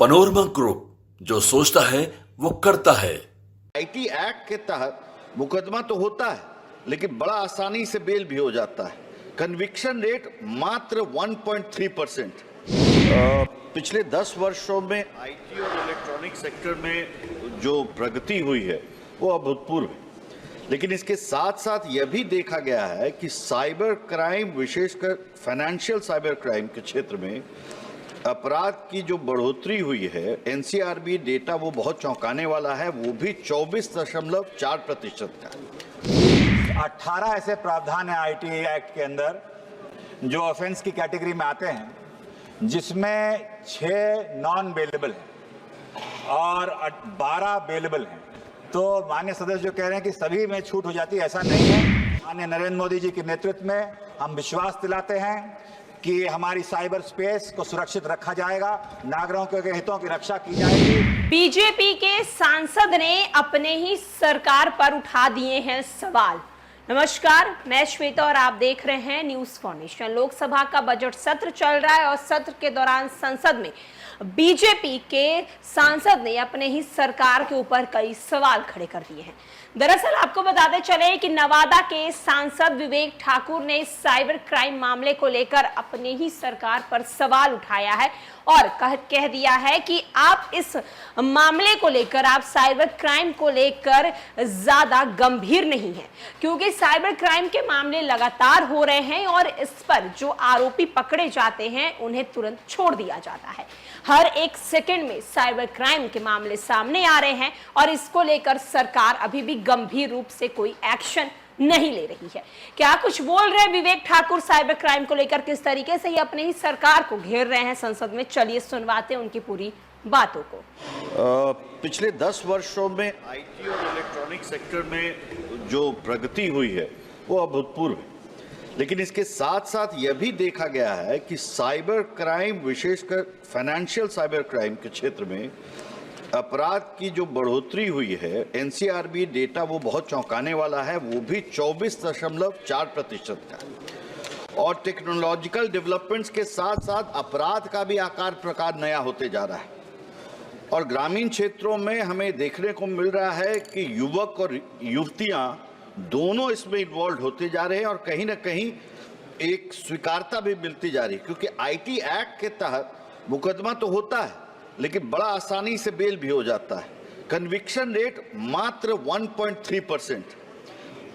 Panorama group, जो सोचता है वो करता है। आईटी एक्ट के तहत मुकदमा तो होता है, लेकिन बड़ा आसानी से बेल भी हो जाता है। कन्विक्शन रेट मात्र 1.3%। पिछले 10 वर्षों में आईटी और इलेक्ट्रॉनिक सेक्टर में जो प्रगति हुई है वो अभूतपूर्व है। लेकिन इसके साथ साथ यह भी देखा गया है कि साइबर क्राइम, विशेषकर फाइनेंशियल साइबर क्राइम के क्षेत्र में अपराध की जो बढ़ोतरी हुई है, एनसीआरबी डेटा वो बहुत चौंकाने वाला है, वो भी 24.4% का। 18 ऐसे प्रावधान है आईटी एक्ट के अंदर जो ऑफेंस की कैटेगरी में आते हैं, जिसमें 6 नॉन बेलेबल हैं और 12 बेलेबल हैं। तो माननीय सदस्य जो कह रहे हैं कि सभी में छूट हो जाती है, ऐसा नहीं है। माननीय नरेंद्र मोदी जी के नेतृत्व में हम विश्वास दिलाते हैं कि हमारी साइबर स्पेस को सुरक्षित रखा जाएगा, नागरिकों के हितों की रक्षा की जाएगी। बीजेपी के सांसद ने अपने ही सरकार पर उठा दिए हैं सवाल। नमस्कार, मैं श्वेता और आप देख रहे हैं न्यूज फाउंडेशन। लोकसभा का बजट सत्र चल रहा है और सत्र के दौरान संसद में बीजेपी के सांसद ने अपने ही सरकार के ऊपर कई सवाल खड़े कर दिए हैं। दरअसल आपको बताते चले कि नवादा के सांसद विवेक ठाकुर ने साइबर क्राइम मामले को लेकर अपने ही सरकार पर सवाल उठाया है और कह दिया है कि आप इस मामले को लेकर, आप साइबर क्राइम को लेकर ज्यादा गंभीर नहीं है, क्योंकि साइबर क्राइम के मामले लगातार हो रहे हैं और इस पर जो आरोपी पकड़े जाते हैं उन्हें तुरंत छोड़ दिया जाता है। हर एक सेकंड में साइबर क्राइम के मामले सामने आ रहे हैं और इसको लेकर सरकार अभी भी गंभीर रूप से कोई एक्शन नहीं ले रही है। क्या कुछ बोल रहे हैं विवेक ठाकुर साइबर क्राइम को लेकर, किस तरीके से ये अपने ही सरकार को घेर रहे हैं संसद में? चलिए सुनवाते हैं उनकी पूरी बातों को। पिछले 10 वर्षों में आईटी और इलेक्ट्रॉनिक सेक्टर में जो प्रगति हुई है वो अभूतपूर्व है। लेकिन इसके साथ साथ यह भी देखा गया है कि साइबर क्राइम, विशेषकर फाइनेंशियल साइबर क्राइम के क्षेत्र में अपराध की जो बढ़ोतरी हुई है, एनसीआरबी डेटा वो बहुत चौंकाने वाला है, वो भी 24.4% का। और टेक्नोलॉजिकल डेवलपमेंट्स के साथ साथ अपराध का भी आकार प्रकार नया होते जा रहा है और ग्रामीण क्षेत्रों में हमें देखने को मिल रहा है कि युवक और युवतियां दोनों इसमें इन्वॉल्व होते जा रहे हैं और कहीं ना कहीं एक स्वीकारता भी मिलती जा रही है, क्योंकि आईटी एक्ट के तहत मुकदमा तो होता है, लेकिन बड़ा आसानी से बेल भी हो जाता है। कन्विक्शन रेट मात्र 1.3%।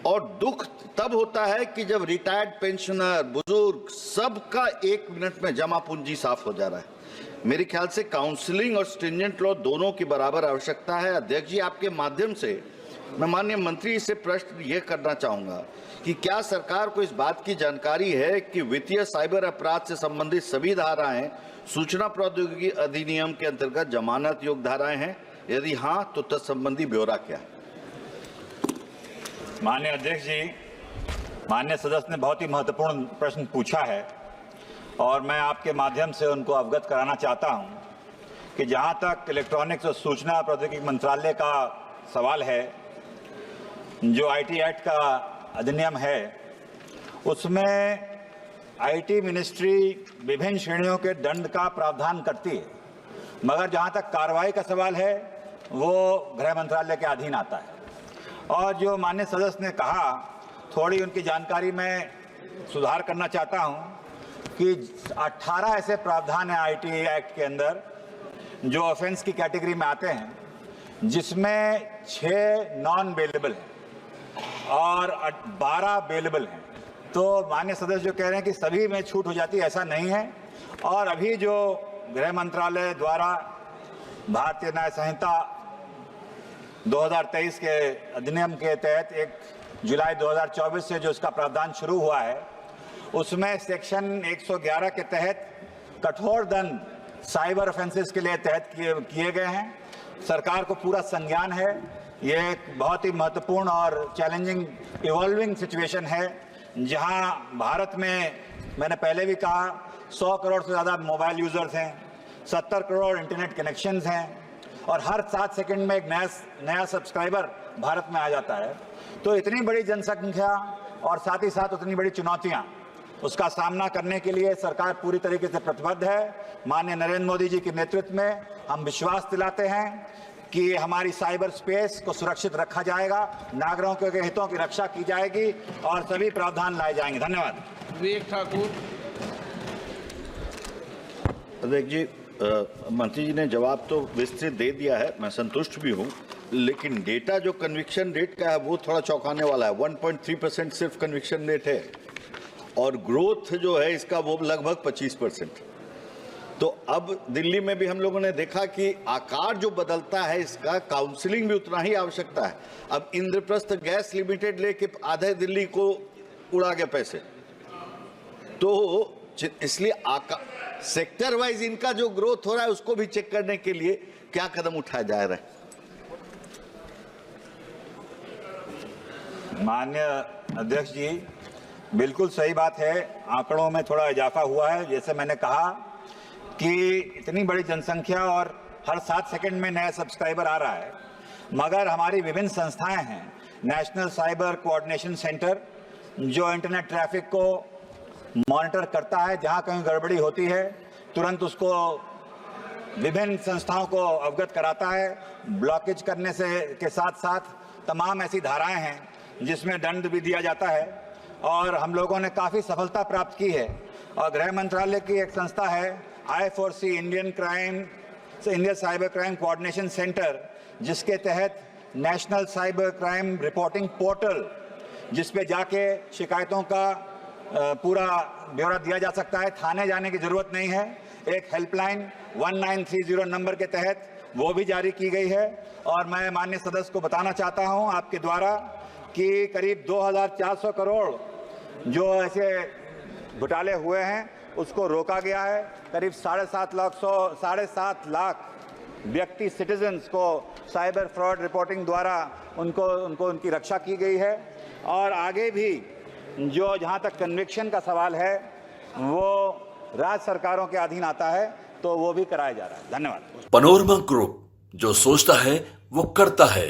और दुख तब होता है कि जब रिटायर्ड पेंशनर, बुजुर्ग, सबका 1 मिनट में जमा पूंजी साफ हो जा रहा है। मेरे ख्याल से काउंसलिंग और स्ट्रिंजेंट लॉ दोनों की बराबर आवश्यकता है। अध्यक्ष जी, आपके माध्यम से मैं माननीय मंत्री से प्रश्न ये करना चाहूंगा कि क्या सरकार को इस बात की जानकारी है कि वित्तीय साइबर अपराध से संबंधित सभी धाराएं सूचना प्रौद्योगिकी अधिनियम के अंतर्गत जमानत योग्य धाराएं हैं? यदि हाँ, तो तत्संबंधी ब्यौरा क्या है? माननीय अध्यक्ष जी, माननीय सदस्य ने बहुत ही महत्वपूर्ण प्रश्न पूछा है और मैं आपके माध्यम से उनको अवगत कराना चाहता हूं कि जहां तक इलेक्ट्रॉनिक्स और सूचना प्रौद्योगिकी मंत्रालय का सवाल है, जो आईटी एक्ट का अधिनियम है उसमें आईटी मिनिस्ट्री विभिन्न श्रेणियों के दंड का प्रावधान करती है, मगर जहां तक कार्रवाई का सवाल है वो गृह मंत्रालय के अधीन आता है। और जो माननीय सदस्य ने कहा, थोड़ी उनकी जानकारी में सुधार करना चाहता हूं कि 18 ऐसे प्रावधान है आईटी एक्ट के अंदर जो ऑफेंस की कैटेगरी में आते हैं, जिसमें 6 नॉन बेलेबल हैं और 12 बेलेबल हैं। तो माननीय सदस्य जो कह रहे हैं कि सभी में छूट हो जाती है, ऐसा नहीं है। और अभी जो गृह मंत्रालय द्वारा भारतीय न्याय संहिता 2023 के अधिनियम के तहत 1 जुलाई 2024 से जो इसका प्रावधान शुरू हुआ है, उसमें सेक्शन 111 के तहत कठोर दंड साइबर ऑफेंसेस के लिए तहत किए गए हैं। सरकार को पूरा संज्ञान है। ये एक बहुत ही महत्वपूर्ण और चैलेंजिंग इवॉल्विंग सिचुएशन है, जहां भारत में, मैंने पहले भी कहा, 100 करोड़ से ज़्यादा मोबाइल यूजर्स हैं, 70 करोड़ इंटरनेट कनेक्शंस हैं और हर 7 सेकंड में एक नया सब्सक्राइबर भारत में आ जाता है। तो इतनी बड़ी जनसंख्या और साथ ही साथ उतनी बड़ी चुनौतियां, उसका सामना करने के लिए सरकार पूरी तरीके से प्रतिबद्ध है। माननीय नरेंद्र मोदी जी के नेतृत्व में हम विश्वास दिलाते हैं कि हमारी साइबर स्पेस को सुरक्षित रखा जाएगा, नागरिकों के हितों की रक्षा की जाएगी और सभी प्रावधान लाए जाएंगे। धन्यवाद। विवेक ठाकुर। विवेक जी, मंत्री जी ने जवाब तो विस्तृत दे दिया है, मैं संतुष्ट भी हूं, लेकिन डेटा जो कन्विक्शन रेट का है वो थोड़ा चौंकाने वाला है। 1.3% सिर्फ कन्विक्शन रेट है और ग्रोथ जो है इसका वो लगभग 25%। तो अब दिल्ली में भी हम लोगों ने देखा कि आकार जो बदलता है इसका काउंसलिंग भी उतना ही आवश्यकता है। अब इंद्रप्रस्थ गैस लिमिटेड लेके आधे दिल्ली को उड़ा गए पैसे, तो इसलिए सेक्टर वाइज इनका जो ग्रोथ हो रहा है उसको भी चेक करने के लिए क्या कदम उठाया जा रहा है? माननीय अध्यक्ष जी, बिल्कुल सही बात है, आंकड़ों में थोड़ा इजाफा हुआ है। जैसे मैंने कहा कि इतनी बड़ी जनसंख्या और हर 7 सेकंड में नया सब्सक्राइबर आ रहा है, मगर हमारी विभिन्न संस्थाएं हैं। नेशनल साइबर कोऑर्डिनेशन सेंटर जो इंटरनेट ट्रैफिक को मॉनिटर करता है, जहां कहीं गड़बड़ी होती है तुरंत उसको विभिन्न संस्थाओं को अवगत कराता है। ब्लॉकेज करने से के साथ साथ तमाम ऐसी धाराएं हैं जिसमें दंड भी दिया जाता है और हम लोगों ने काफ़ी सफलता प्राप्त की है। और गृह मंत्रालय की एक संस्था है I4C, Indian cyber crime coordination centre, जिसके तहत national cyber crime reporting portal, जिस पे जाके शिकायतों का पूरा ब्यौरा दिया जा सकता है, थाने जाने की जरूरत नहीं है। एक हेल्पलाइन 1930 नंबर के तहत वो भी जारी की गई है। और मैं माननीय सदस्य को बताना चाहता हूं आपके द्वारा कि करीब 2400 करोड़ जो ऐसे घोटाले हुए हैं उसको रोका गया है। करीब 7.5 लाख व्यक्ति सिटीजन्स को साइबर फ्रॉड रिपोर्टिंग द्वारा उनकी रक्षा की गई है। और आगे भी जो जहां तक कन्विक्शन का सवाल है वो राज्य सरकारों के अधीन आता है, तो वो भी कराया जा रहा है। धन्यवाद। पनोरमा ग्रुप, जो सोचता है वो करता है।